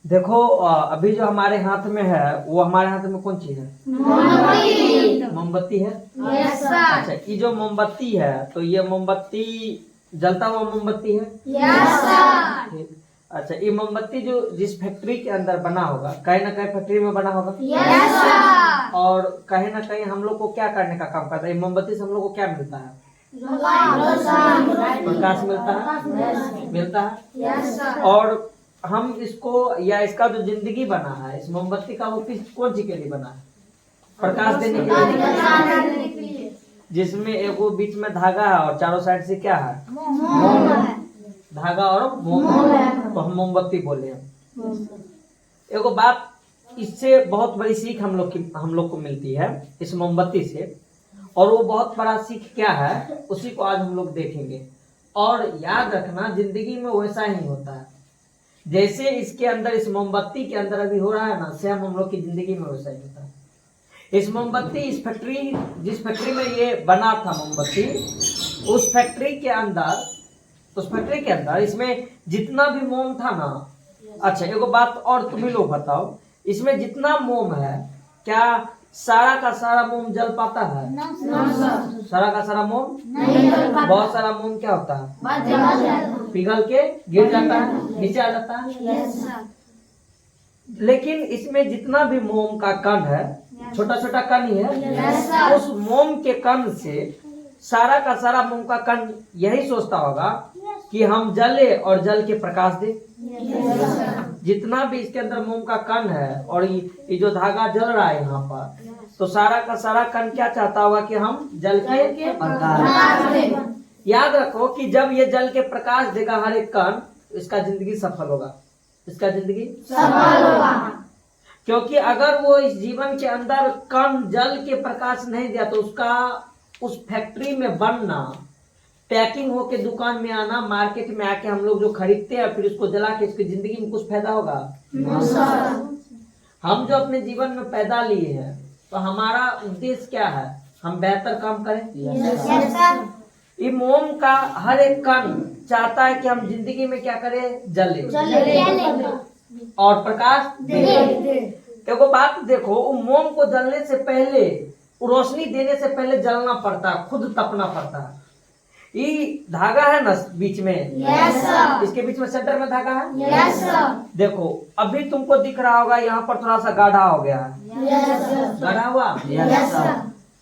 देखो अभी जो हमारे हाथ में है वो हमारे हाथ में कौन चीज है? मोमबत्ती है। Yes sir. अच्छा, ये जो मोमबत्ती है तो ये मोमबत्ती जलता हुआ मोमबत्ती है। Yes sir. ठीक। अच्छा, ये मोमबत्ती जो जिस फैक्ट्री के अंदर बना होगा, कहीं ना कहीं फैक्ट्री में बना होगा। Yes sir. और कहीं ना कहीं हम लोग को क्या करने का काम करता है? ये मोमबत्ती से हम लोग को क्या मिलता है? प्रकाश मिलता है, मिलता है। Yes sir. और हम इसको या इसका जो जिंदगी बना है इस मोमबत्ती का, वो किस कौन सी के लिए बना है? प्रकाश देने के लिए। जिसमें एक वो बीच में धागा है और चारों साइड से क्या है? मोम है। धागा और मोम है, तो हम मोमबत्ती बोले हैं। एगो बात, इससे बहुत बड़ी सीख हम लोग को मिलती है इस मोमबत्ती से। और वो बहुत बड़ा सीख क्या है उसी को आज हम लोग देखेंगे। और याद रखना, जिंदगी में वैसा ही होता है जैसे इसके अंदर, इस मोमबत्ती के अंदर अभी हो रहा है ना, सेम हम लोग की जिंदगी में वैसा ही होता है। इस मोमबत्ती, इस फैक्ट्री, जिस फैक्ट्री में ये बना था मोमबत्ती, उस फैक्ट्री के अंदर इसमें जितना भी मोम था ना। अच्छा, एगो बात और तुम ही लोग बताओ, इसमें जितना मोम है क्या सारा का सारा मोम जल पाता है? सारा का सारा मोम नहीं जल पाता। बहुत सारा मोम क्या होता है? पिघल के गिर जाता है, नीचे आ जाता है। लेकिन इसमें जितना भी मोम का कण है, छोटा छोटा कण ही है, उस मोम के कण से सारा का सारा मोम का कण यही सोचता होगा कि हम जले और जल के प्रकाश दे। जितना भी इसके अंदर मोम का कण है और ये जो धागा जल रहा है यहाँ पर, तो सारा का सारा कण क्या चाहता होगा कि हम जल के प्रकाश दे। याद रखो कि जब ये जल के प्रकाश देगा हर एक कण, इसका जिंदगी सफल होगा। इसका जिंदगी सफल होगा, क्योंकि अगर वो इस जीवन के अंदर कण जल के प्रकाश नहीं दिया तो उसका उस फैक्ट्री में बनना, पैकिंग होके दुकान में आना, मार्केट में आके हम लोग जो खरीदते हैं फिर उसको जला के, इसकी जिंदगी में कुछ फायदा होगा? हम जो अपने जीवन में पैदा लिए हैं तो हमारा उद्देश्य क्या है? हम बेहतर काम करें। ये मोम का हर एक कण चाहता है कि हम जिंदगी में क्या करें? जले और प्रकाश दे। एगो बात देखो, वो मोम को जलने से पहले, रोशनी देने से पहले जलना पड़ता है, खुद तपना पड़ता है। ये धागा है ना बीच में, इसके बीच में सेंटर में धागा है। देखो अभी तुमको दिख रहा होगा यहाँ पर थोड़ा सा गाढ़ा हो गया है। गाढ़ा हुआ।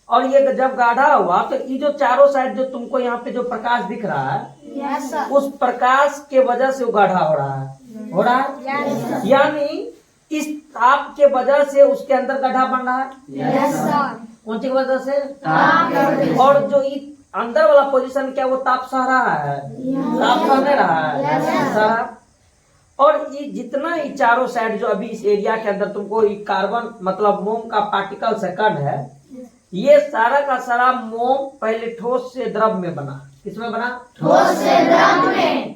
और ये जब गाढ़ा हुआ तो ये जो चारों साइड जो तुमको यहाँ पे जो प्रकाश दिख रहा है, उस प्रकाश के वजह से वो गाढ़ा हो रहा है। यानी इस ताप के वजह से उसके अंदर गड्ढा बन रहा है। कौन सी वजह से? और जो अंदर वाला पोजीशन क्या वो ताप सह रहा है? ताप सह नहीं रहा है। और ये जितना ही चारों साइड जो अभी इस एरिया के अंदर तुमको ये कार्बन मतलब मोम का पार्टिकल से कण है, ये सारा का सारा मोम पहले ठोस से द्रव में बना। किसमें बना? ठोस से द्रव में।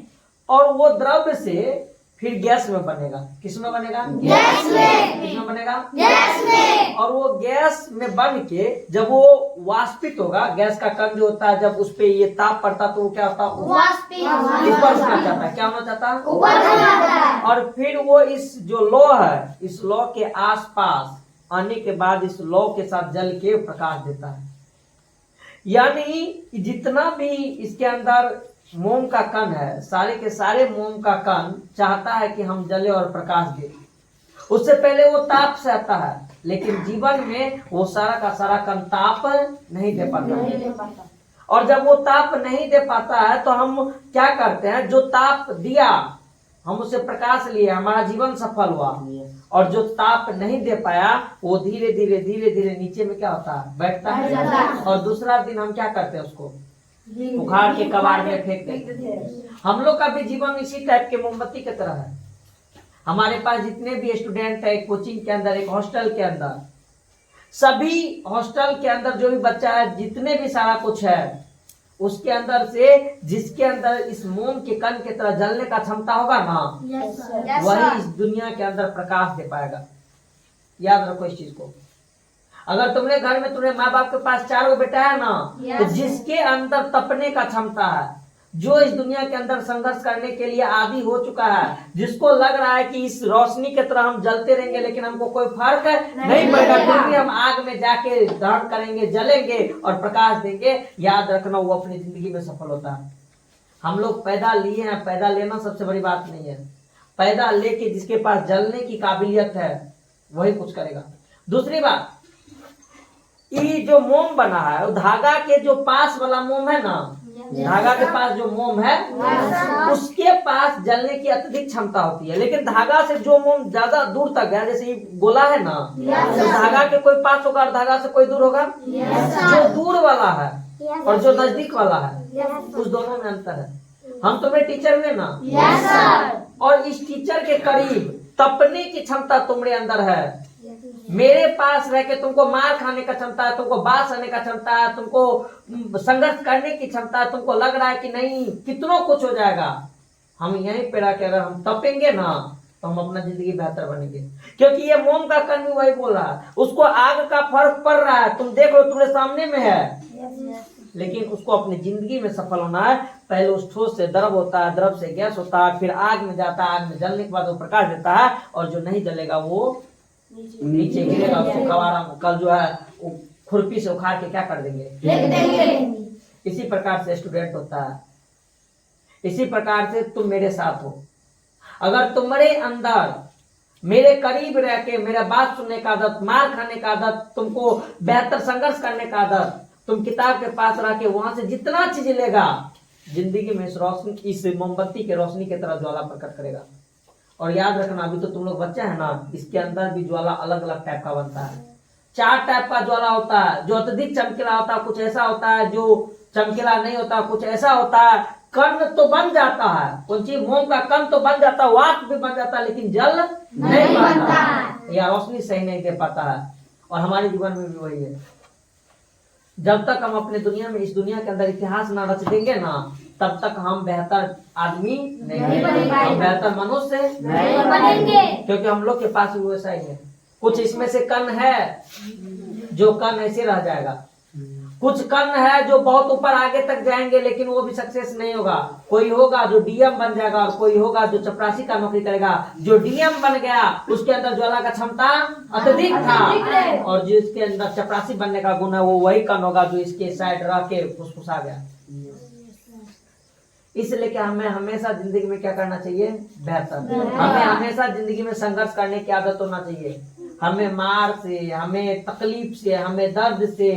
और वो द्रव से फिर गैस में बनेगा। किसमें बनेगा? गैस में। किसमें बनेगा? गैस में। और वो गैस में बन के जब वो वाष्पित होगा, गैस का कण जो होता है जब उस पे ये ताप पड़ता तो वो क्या होता है? ऊपर उठना चाहता है। क्या होना चाहता है? ऊपर जाता है। और फिर वो इस जो लौ है, इस लौ के आसपास आने के बाद इस लौ के साथ जल के प्रकाश देता है। यानी जितना भी इसके अंदर मोम का कण है, सारे के सारे मोम का कण चाहता है कि हम जले और प्रकाश दे। उससे पहले वो ताप से आता है, लेकिन जीवन में वो सारा का सारा कण ताप नहीं दे पाता। और जब वो ताप नहीं दे पाता है तो हम क्या करते हैं? जो ताप दिया हम उससे प्रकाश लिए, हमारा जीवन सफल हुआ। और जो ताप नहीं दे पाया वो धीरे धीरे धीरे धीरे नीचे में क्या होता है? बैठता है। और दूसरा दिन हम क्या करते हैं? उसको उखाड़ के कबाड़ में फेंक देते। हम लोग का भी जीवन इसी टाइप के मोमबत्ती की तरह है। हमारे पास जितने भी स्टूडेंट है कोचिंग के अंदर, एक हॉस्टल के अंदर, सभी हॉस्टल के अंदर जो भी बच्चा है, जितने भी सारा कुछ है, उसके अंदर से जिसके अंदर इस मोम के कण की तरह जलने का क्षमता होगा ना, वही इस दुनिया के अंदर प्रकाश दे पाएगा। याद रखो इस चीज को। अगर तुमने घर में, तुम्हारे माँ बाप के पास 4 बेटा है ना, तो जिसके अंदर तपने का क्षमता है, जो इस दुनिया के अंदर संघर्ष करने के लिए आदी हो चुका है, जिसको लग रहा है कि इस रोशनी की तरह हम जलते रहेंगे लेकिन हमको कोई फर्क नहीं पड़ेगा, फिर भी हम आग में जाके दहन करेंगे, जलेंगे और प्रकाश देंगे, याद रखना वो अपनी जिंदगी में सफल होता है। हम लोग पैदा लिए हैं, पैदा लेना सबसे बड़ी बात नहीं है, पैदा लेके जिसके पास जलने की काबिलियत है वही कुछ करेगा। दूसरी बात, ये जो मोम बना है वो धागा के जो पास वाला मोम है ना, धागा के पास जो मोम है उसके पास जलने की अत्यधिक क्षमता होती है, लेकिन धागा से जो मोम ज्यादा दूर तक गया, जैसे ये गोला है ना, तो धागा के कोई पास होगा और धागा से कोई दूर होगा। जो दूर वाला है और जो नजदीक वाला है उस दोनों में अंतर है। हम तुम्हें टीचर हुए ना, और इस टीचर के करीब तपने की क्षमता तुम्हारे अंदर है। मेरे पास रह के तुमको मार खाने का क्षमता है, तुमको बात सहने का क्षमता है, तुमको संघर्ष करने की क्षमता है, तुमको लग रहा है कि नहीं कितनों कुछ हो जाएगा। हम यहीं पे रह के अगर हम तपेंगे ना तो हम अपना जिंदगी बेहतर बनेंगे, क्योंकि ये मोम का कण भी वही बोल रहा है, उसको आग का फर्क पड़ रहा है, तुम देख लो तुम्हारे सामने में है, लेकिन उसको अपनी जिंदगी में सफल होना है। पहले उस ठोस से द्रव होता है, द्रव से गैस होता है, फिर आग में जाता है, आग में जलने के बाद वो प्रकाश देता है, और जो नहीं जलेगा वो नीचे गिरेगा, उसको कबाड़ा कल जो है वो खुरपी से उखाड़ के क्या कर देंगे। इसी प्रकार से स्टूडेंट होता है, इसी प्रकार से तुम मेरे साथ हो। अगर तुम्हारे अंदर मेरे करीब रह के मेरा बात सुनने का आदत, मार खाने का आदत, तुमको बेहतर संघर्ष करने का आदत, तुम किताब के पास रह के वहां से जितना चीज लेगा, जिंदगी में इस रोशनी, इस मोमबत्ती के रोशनी की तरह ज्वाला प्रकट करेगा। और याद रखना, अभी तो तुम लोग बच्चे हैं ना, इसके अंदर भी ज्वाला अलग अलग टाइप का बनता है। 4 टाइप का ज्वाला होता है, जो अत्यधिक चमकीला होता है, कुछ ऐसा होता है जो चमकीला नहीं होता, कुछ ऐसा होता है कण तो बन जाता है, कौन सी मोम का कण तो बन जाता है, वाष्प भी बन जाता है, लेकिन जल नहीं पाता या रोशनी सही नहीं दे पाता है। और हमारे जीवन में भी वही है, जब तक हम अपने दुनिया में, इस दुनिया के अंदर इतिहास ना रच देंगे ना, तब तक हम बेहतर आदमी नहीं बनेंगे, हम बेहतर मनुष्य नहीं बनेंगे, क्योंकि हम लोग के पास भी वैसा ही है। कुछ इसमें से कण है जो कण ऐसे रह जाएगा, कुछ कण है जो बहुत ऊपर आगे तक जाएंगे लेकिन वो भी सक्सेस नहीं होगा। कोई होगा जो डीएम बन जाएगा और कोई होगा जो चपरासी का नौकरी करेगा। जो डीएम बन गया उसके अंदर ज्वाला का क्षमता अत्यधिक था, और जिसके अंदर चपरासी बनने का गुण है वो वही कण होगा जो इसके साइड रह के फुसफुसा गया। इसलिए कि हमें हमेशा जिंदगी में क्या करना चाहिए, बेहतर। हमें हमेशा जिंदगी में संघर्ष करने की आदत होना चाहिए। हमें मार से, हमें तकलीफ से, हमें दर्द से,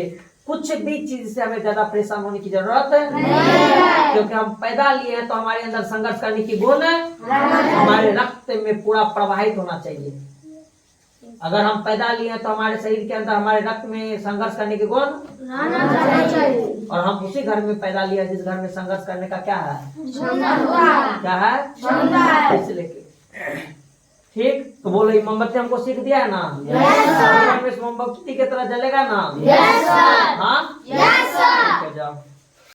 कुछ भी चीज से हमें ज्यादा परेशान होने की जरूरत है, क्योंकि हम पैदा लिए हैं तो हमारे अंदर संघर्ष करने की गुण हमारे रक्त में पूरा प्रवाहित होना चाहिए। अगर हम पैदा लिए हैं तो हमारे शरीर के अंदर, हमारे रक्त में संघर्ष करने के गुण, और हम उसी घर में पैदा लिए जिस घर में संघर्ष करने का क्या है, क्या है, इसलिए ठीक। तो बोलो ये मोमबत्ती हमको सीख दिया है ना, इस मोमबत्ती की तरह जलेगा ना। हाँ, जाओ।